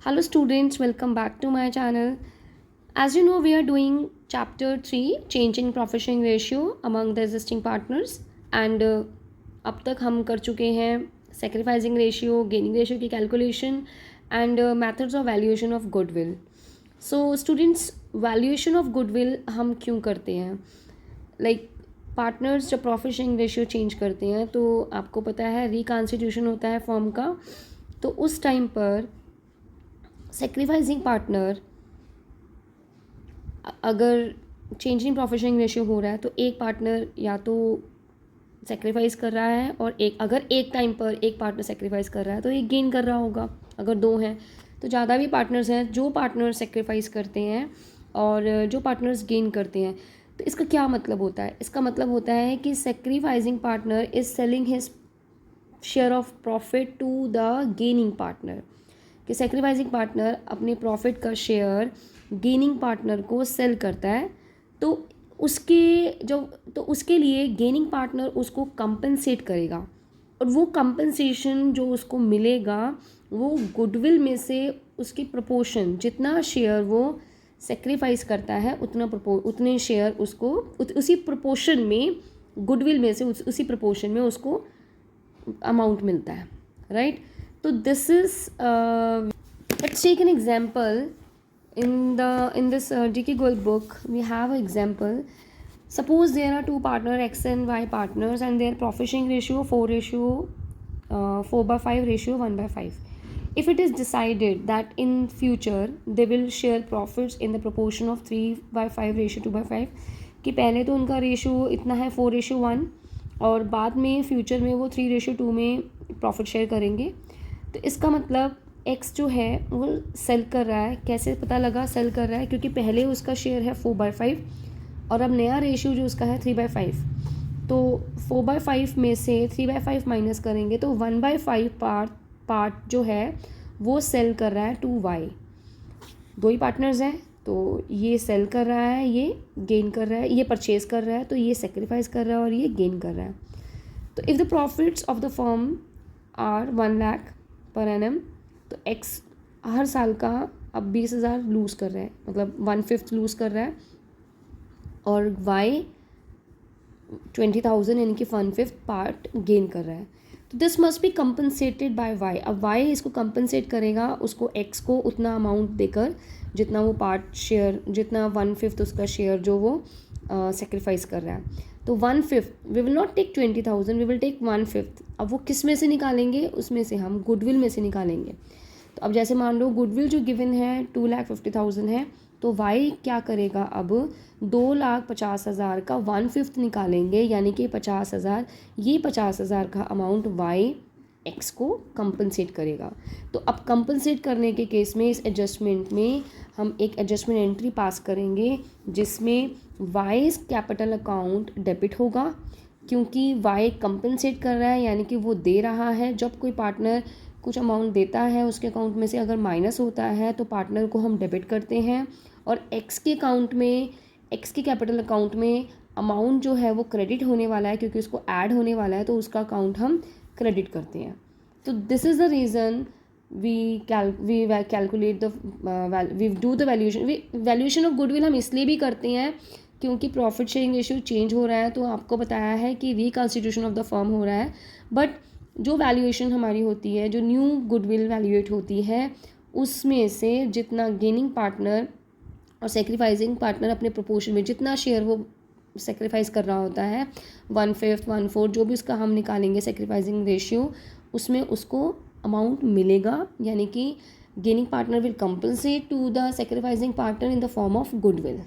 Hello students, welcome back to my channel. As you know, we are doing chapter 3 changing profit ratio among the existing partners and अब तक हम कर चुके हैं sacrificing ratio, gaining ratio की calculation and methods of valuation of goodwill. So students, valuation of goodwill हम क्यों करते हैं? Like पार्टनर्स जब प्रॉफिट शेयरिंग रेशियो चेंज करते हैं तो आपको पता है रिकॉन्स्टिट्यूशन होता है फर्म का, तो उस टाइम पर सेक्रीफाइसिंग पार्टनर अगर change in profit sharing ratio हो रहा है तो एक पार्टनर या तो सेक्रीफाइस कर रहा है और अगर एक टाइम पर एक पार्टनर सेक्रीफाइस कर रहा है तो एक गेन कर रहा होगा। अगर दो हैं तो ज़्यादा भी पार्टनर्स हैं जो पार्टनर सेक्रीफाइस करते हैं और जो पार्टनर्स गेन करते हैं। तो इसका क्या मतलब होता है? इसका मतलब होता है कि sacrificing partner is selling his share of profit to the gaining partner, कि सेक्रीफाइसिंग पार्टनर अपने प्रॉफिट का शेयर गेनिंग पार्टनर को सेल करता है। तो उसके लिए गेनिंग पार्टनर उसको कंपनसेट करेगा और वो कंपनसेशन जो उसको मिलेगा वो गुडविल में से उसकी प्रोपोर्शन, जितना शेयर वो सेक्रीफाइस करता है उतने शेयर उसको उसी प्रोपोर्शन में गुडविल में से उसी प्रोपोर्शन में उसको अमाउंट मिलता है, राइट। तो this is let's take an example in this DK Gold book. We have an example. Suppose there are two partner X and Y partners and their profit sharing ratio 4/5 ratio 1/5. If it is decided that in future they will share profits in the proportion of 3/5 ratio 2/5, कि पहले तो उनका ratio इतना है 4:1 और बाद में future में वो 3:2 में प्रॉफिट शेयर करेंगे। तो इसका मतलब एक्स जो है वो सेल कर रहा है। कैसे पता लगा सेल कर रहा है? क्योंकि पहले उसका शेयर है 4/5 और अब नया रेशियो जो उसका है 3/5। तो 4/5 में से 3/5 माइनस करेंगे तो 1/5 पार्ट जो है वो सेल कर रहा है टू वाई। दो ही पार्टनर्स हैं तो ये सेल कर रहा है, ये गेन कर रहा है, ये परचेज कर रहा है, तो ये सेक्रीफाइस कर रहा है और ये गेन कर रहा है। तो if the profits of the firm are 1 lakh per annum, तो एक्स हर साल का अब 20,000 लूज़ कर रहा है, मतलब 1/5 लूज़ कर रहा है, और वाई 20,000 यानी कि 1/5 पार्ट गेन कर रहा है। तो this must be compensated by Y. अब वाई इसको कंपनसेट करेगा उसको एक्स को उतना अमाउंट देकर जितना वो पार्ट शेयर, जितना 1/5 उसका शेयर जो वो सेक्रीफाइस कर रहा है। तो 1/5 we will not take 20,000, we will take 1/5। अब वो किस में से निकालेंगे? उसमें से हम गुडविल में से निकालेंगे। तो अब जैसे मान लो गुडविल जो गिवन है 2,50,000 है, तो वाई क्या करेगा? अब 2,50,000 का 1/5 निकालेंगे यानी कि 50,000। ये 50,000 का अमाउंट वाई एक्स को कंपनसेट करेगा। तो अब कंपनसेट करने के केस में इस एडजस्टमेंट में हम एक एडजस्टमेंट एंट्री पास करेंगे जिसमें वाईज कैपिटल अकाउंट डेबिट होगा, क्योंकि वाई कंपनसेट कर रहा है यानी कि वो दे रहा है। जब कोई पार्टनर कुछ अमाउंट देता है उसके अकाउंट में से अगर माइनस होता है तो पार्टनर को हम डेबिट करते हैं, और एक्स के अकाउंट में, एक्स के कैपिटल अकाउंट में अमाउंट जो है वो क्रेडिट होने वाला है क्योंकि उसको ऐड होने वाला है, तो उसका अकाउंट हम क्रेडिट करते हैं। तो this is the reason we calculate we do the valuation of goodwill. हम इसलिए भी करते हैं क्योंकि प्रॉफिट शेयरिंग रेशियो चेंज हो रहा है, तो आपको बताया है कि रिकॉन्स्टिट्यूशन ऑफ द फर्म हो रहा है, बट जो वैल्यूएशन हमारी होती है, जो न्यू गुडविल वैल्यूएट होती है, उसमें से जितना गेनिंग पार्टनर और सेक्रीफाइसिंग पार्टनर अपने प्रोपोर्शन में जितना शेयर वो सेक्रीफाइस कर रहा होता है 1/5 1/4 जो भी उसका हम निकालेंगे सेक्रीफाइसिंग रेशियो, उसमें उसको अमाउंट मिलेगा, यानी कि gaining partner will compensate to the sacrificing partner in the form of goodwill.